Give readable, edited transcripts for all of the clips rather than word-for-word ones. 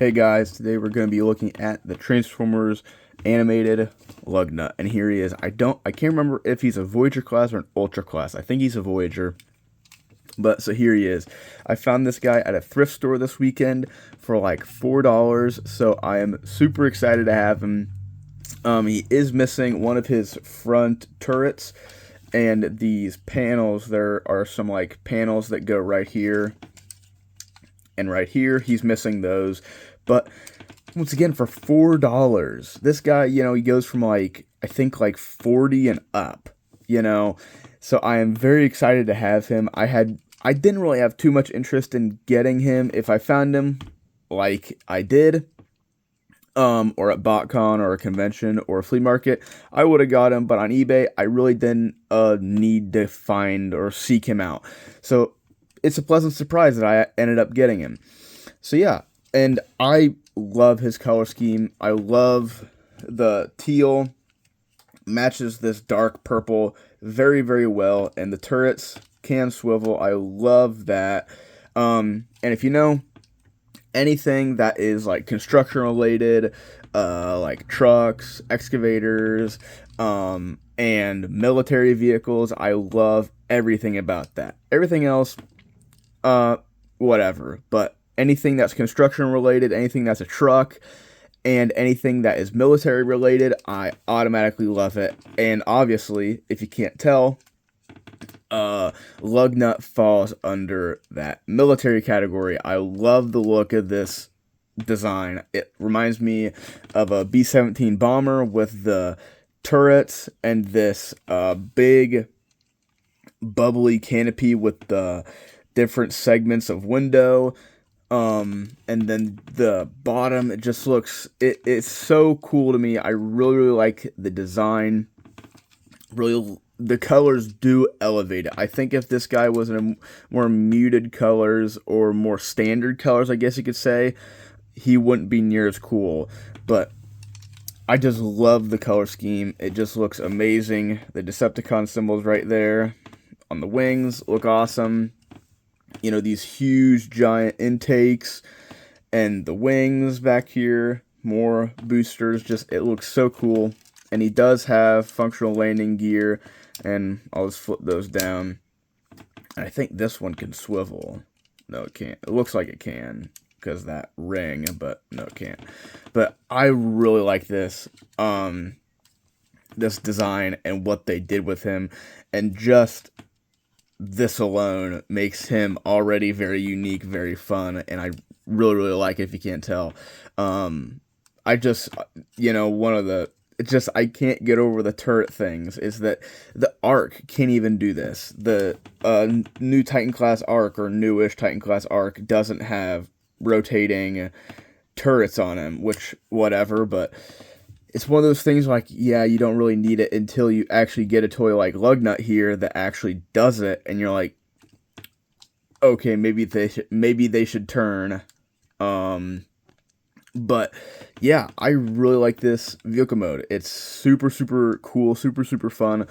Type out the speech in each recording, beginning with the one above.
Hey guys, today we're going to be looking at the Transformers animated Lugnut, and here he is. I can't remember if he's a Voyager class or an Ultra class. I think he's a Voyager, but so here he is. I found this guy at a thrift store this weekend for like $4, so I am super excited to have him. He is missing one of his front turrets, and these panels, there are some like panels that go right here and right here. He's missing those. But once again, for $4, this guy, he goes from like, I think like 40 and up. So I am very excited to have him. I didn't really have too much interest in getting him. If I found him like I did, or at BotCon or a convention or a flea market, I would have got him. But on eBay, I really didn't need to find or seek him out. So it's a pleasant surprise that I ended up getting him. So yeah, and I love his color scheme. I love the teal, matches this dark purple very, very well, and the turrets can swivel. I love that. And if you know anything that is like construction related, like trucks, excavators, and military vehicles, I love everything about that. Everything else, whatever, but anything that's construction related, anything that's a truck, and anything that is military related, I automatically love it. And obviously, if you can't tell, Lugnut falls under that military category. I love the look of this design. It reminds me of a B-17 bomber with the turrets and this big bubbly canopy with the different segments of window. And then the bottom, it just looks, it's so cool to me. I really, really like the design. Really, the colors do elevate it. I think if this guy was in a more muted colors or more standard colors, I guess you could say, he wouldn't be near as cool. But I just love the color scheme. It just looks amazing. The Decepticon symbols right there on the wings look awesome. These huge giant intakes and the wings back here, more boosters, just it looks so cool. And he does have functional landing gear, and I'll just flip those down. And I think this one can swivel. No, it can't. It looks like it can because that ring, but no, it can't. But I really like this this design and what they did with him, and just this alone makes him already very unique, very fun, and I really, really like it, if you can't tell. I just, I can't get over the turret things, is that the Arc can't even do this. The new Titan class Arc, or newish Titan class Arc, doesn't have rotating turrets on him, which, whatever, but it's one of those things like, yeah, you don't really need it until you actually get a toy like Lugnut here that actually does it, and you're like, okay, maybe they should turn. But yeah, I really like this vehicle mode. It's super, super cool, super, super fun.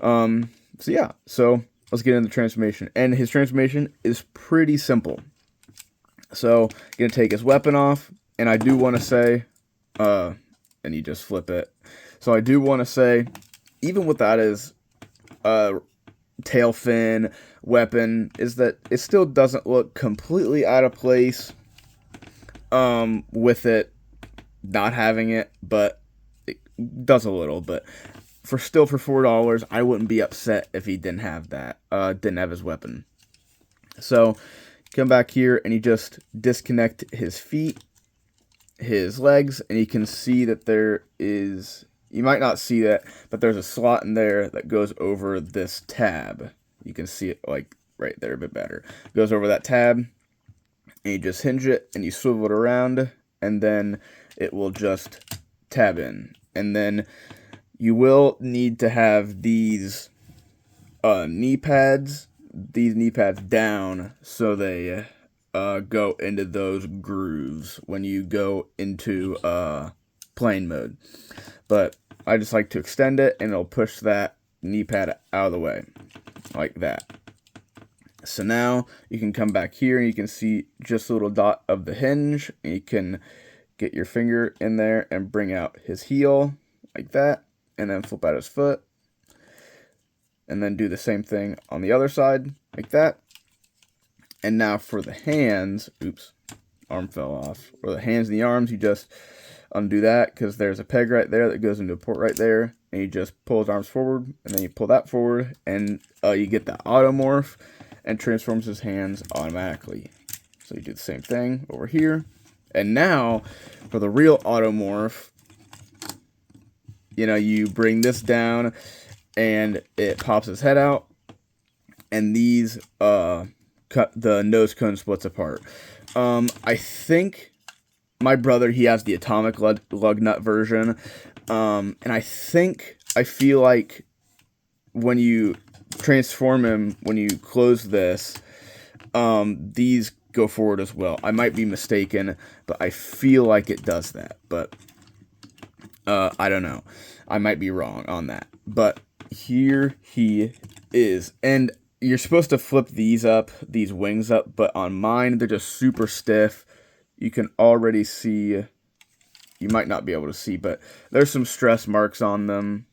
So yeah, so let's get into the transformation. And his transformation is pretty simple. So, gonna take his weapon off, and I do want to say, and you just flip it. So I do want to say, even without his tail fin weapon, is that it still doesn't look completely out of place with it not having it, but it does a little. But for $4, I wouldn't be upset if he didn't have that, didn't have his weapon. So come back here, and you just disconnect his feet, his legs, and you can see that there is, you might not see that, but there's a slot in there that goes over this tab. You can see it like right there a bit better. It goes over that tab, and you just hinge it, and you swivel it around, and then it will just tab in. And then you will need to have these knee pads down so they go into those grooves when you go into plane mode. But I just like to extend it, and it'll push that knee pad out of the way like that. So now you can come back here and you can see just a little dot of the hinge. And you can get your finger in there and bring out his heel like that, and then flip out his foot. And then do the same thing on the other side like that. And now for the hands, oops, arm fell off. For the hands and the arms, you just undo that because there's a peg right there that goes into a port right there. And you just pull his arms forward, and then you pull that forward, and you get that automorph and transforms his hands automatically. So you do the same thing over here. And now, for the real automorph, you bring this down, and it pops his head out, and these, the nose cone splits apart. I think my brother, he has the atomic Lugnut version, and I feel like when you transform him, when you close this, these go forward as well. I might be mistaken, but I feel like it does that, but I don't know. I might be wrong on that, but here he is, and you're supposed to flip these wings up, but on mine, they're just super stiff. You can already see, you might not be able to see, but there's some stress marks on them.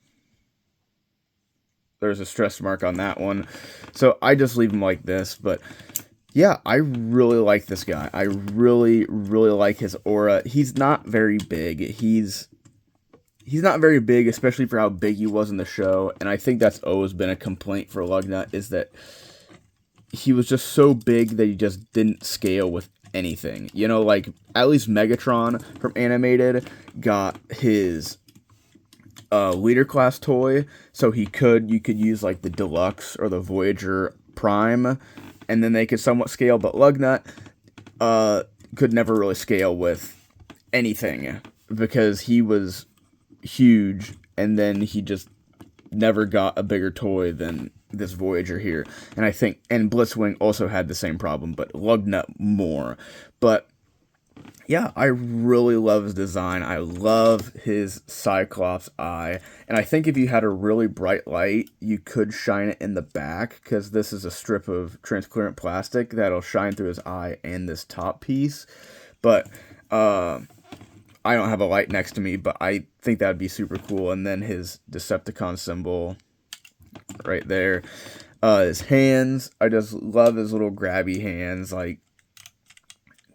There's a stress mark on that one. So I just leave them like this, but yeah, I really like this guy. I really, really like his aura. He's not very big. He's not very big, especially for how big he was in the show, and I think that's always been a complaint for Lugnut, is that he was just so big that he just didn't scale with anything. Like, at least Megatron from Animated got his leader class toy, so you could use, like, the Deluxe or the Voyager Prime, and then they could somewhat scale, but Lugnut could never really scale with anything, because he was huge, and then he just never got a bigger toy than this Voyager here. And I think, and Blitzwing also had the same problem, but Lugnut more. But yeah, I really love his design. I love his Cyclops eye. And I think if you had a really bright light, you could shine it in the back, because this is a strip of transparent plastic that'll shine through his eye and this top piece. But I don't have a light next to me, but I think that would be super cool. And then his Decepticon symbol right there. His hands, I just love his little grabby hands. Like,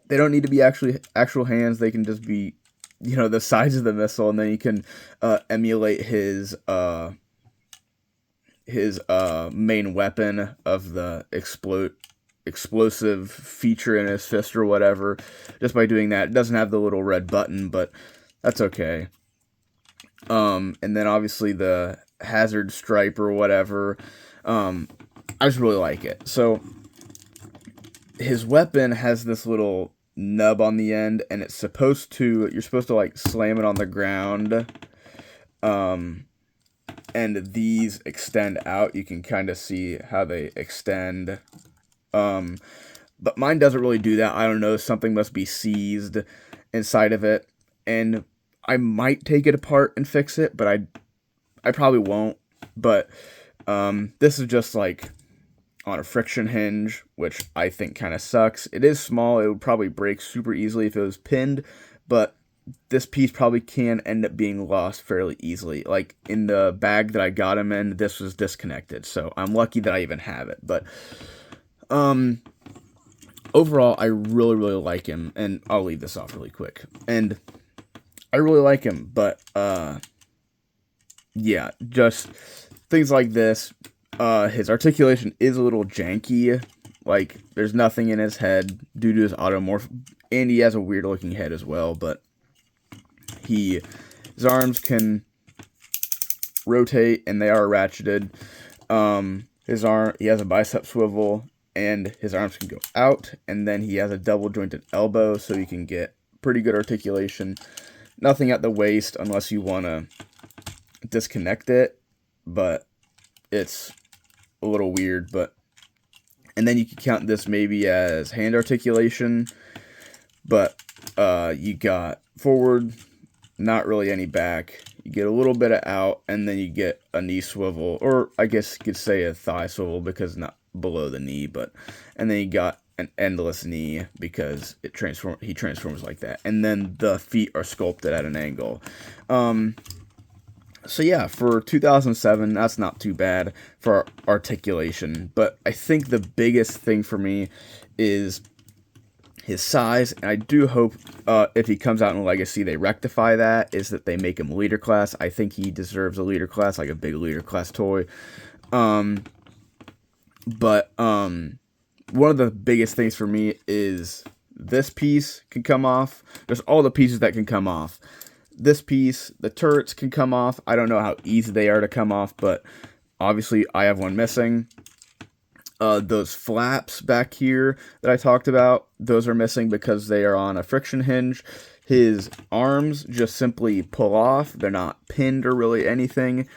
they don't need to be actual hands. They can just be, the size of the missile, and then you can emulate his main weapon of the explosive feature in his fist or whatever, just by doing that. It doesn't have the little red button, but that's okay. And then obviously the hazard stripe or whatever. I just really like it. So his weapon has this little nub on the end, and you're supposed to like slam it on the ground. And these extend out. You can kind of see how they extend. But mine doesn't really do that. I don't know, something must be seized inside of it, and I might take it apart and fix it, but I probably won't. But this is just like on a friction hinge, which I think kind of sucks. It is small. It would probably break super easily if it was pinned, but this piece probably can end up being lost fairly easily. Like, in the bag that I got him in, this was disconnected, so I'm lucky that I even have it. But overall, I really, really like him, and I'll leave this off really quick. And I really like him, but yeah, just things like this. His articulation is a little janky. Like, there's nothing in his head due to his automorph, and he has a weird looking head as well, but his arms can rotate, and they are ratcheted. He has a bicep swivel, and his arms can go out, and then he has a double jointed elbow, so you can get pretty good articulation. Nothing at the waist unless you want to disconnect it, but it's a little weird. And then you can count this maybe as hand articulation, but you got forward, not really any back. You get a little bit of out, and then you get a knee swivel, or I guess you could say a thigh swivel, because below the knee, and then he got an endless knee because he transforms like that. And then the feet are sculpted at an angle. So yeah, for 2007, that's not too bad for articulation. But I think the biggest thing for me is his size, and I do hope if he comes out in Legacy, they rectify that, is that they make him leader class. I think he deserves a leader class, like a big leader class toy. But one of the biggest things for me is this piece can come off. There's all the pieces that can come off. This piece, the turrets can come off. I don't know how easy they are to come off, but obviously I have one missing. Those flaps back here that I talked about, those are missing because they are on a friction hinge. His arms just simply pull off. They're not pinned or really anything.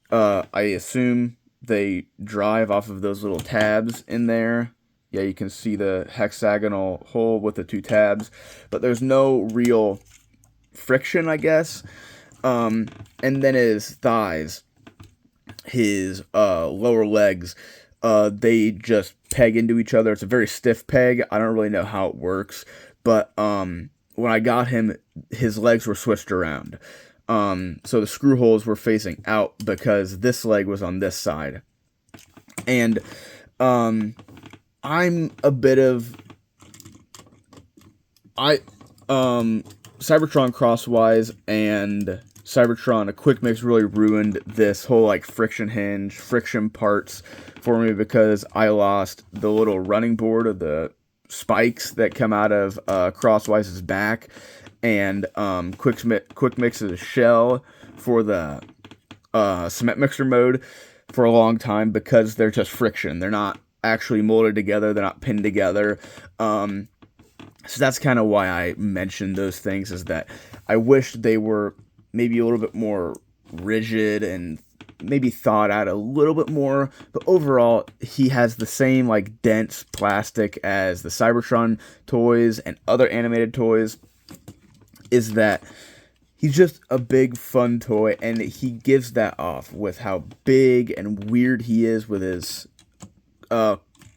I assume they drive off of those little tabs in there. Yeah, you can see the hexagonal hole with the two tabs, but there's no real friction, I guess. And then his thighs, his lower legs, they just peg into each other. It's a very stiff peg. I don't really know how it works, but when I got him, his legs were switched around. So the screw holes were facing out because this leg was on this side. And I'm a bit of Cybertron Crosswise and Cybertron, a quick mix really ruined this whole like friction hinge, friction parts for me because I lost the little running board of the spikes that come out of Crosswise's back, and quick mix's shell for the cement mixer mode for a long time because they're just friction. They're not actually molded together. They're not pinned together. So that's kind of why I mentioned those things, is that I wish they were maybe a little bit more rigid and maybe thought out a little bit more. But overall, he has the same like dense plastic as the Cybertron toys and other animated toys. Is that he's just a big fun toy, and he gives that off with how big and weird he is with his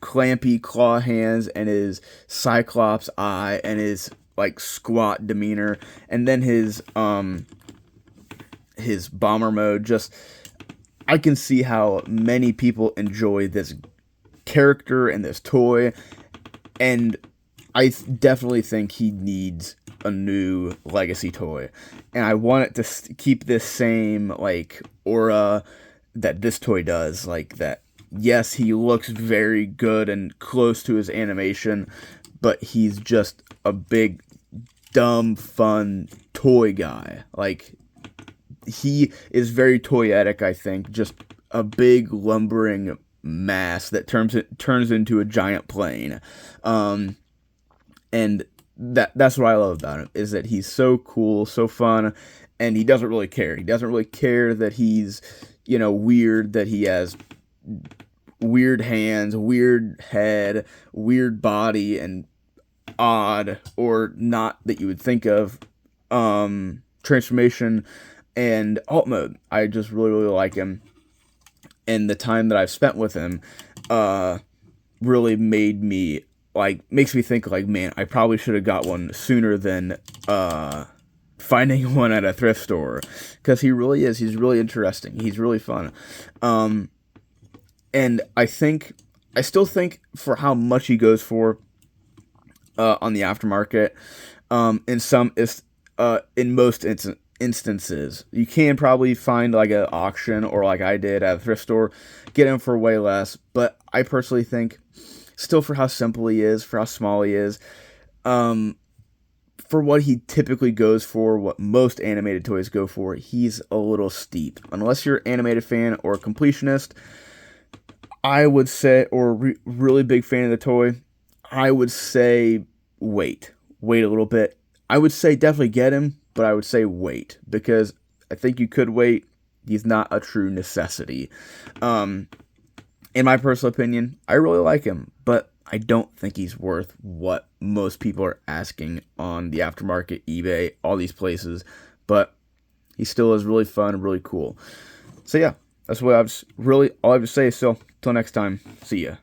clampy claw hands and his cyclops eye and his like squat demeanor, and then his bomber mode. Just, I can see how many people enjoy this character and this toy, and I definitely think he needs a new Legacy toy, and I want it to keep this same like aura that this toy does. Like that, yes, he looks very good and close to his animation, but he's just a big, dumb, fun toy guy. Like, he is very toyetic, I think. Just a big, lumbering mass that turns into a giant plane. And that's what I love about him, is that he's so cool, so fun, and he doesn't really care. He doesn't really care that he's, weird, that he has weird hands, weird head, weird body, and odd or not that you would think of transformation and alt mode. I just really, really like him, and the time that I've spent with him really makes me think like, man, I probably should have got one sooner than finding one at a thrift store, because he's really interesting, he's really fun. And I still think for how much he goes for on the aftermarket, in most instances, you can probably find like an auction, or like I did at a thrift store, get him for way less. But I personally think, still, for how simple he is, for how small he is, for what he typically goes for, what most animated toys go for, he's a little steep. Unless you're an animated fan or a completionist, I would say, or really big fan of the toy, I would say wait a little bit. I would say definitely get him, but I would say wait, because I think you could wait. He's not a true necessity. In my personal opinion, I really like him, but I don't think he's worth what most people are asking on the aftermarket, eBay, all these places. But he still is really fun and really cool. So yeah, that's what all I have to say. So till next time, see ya.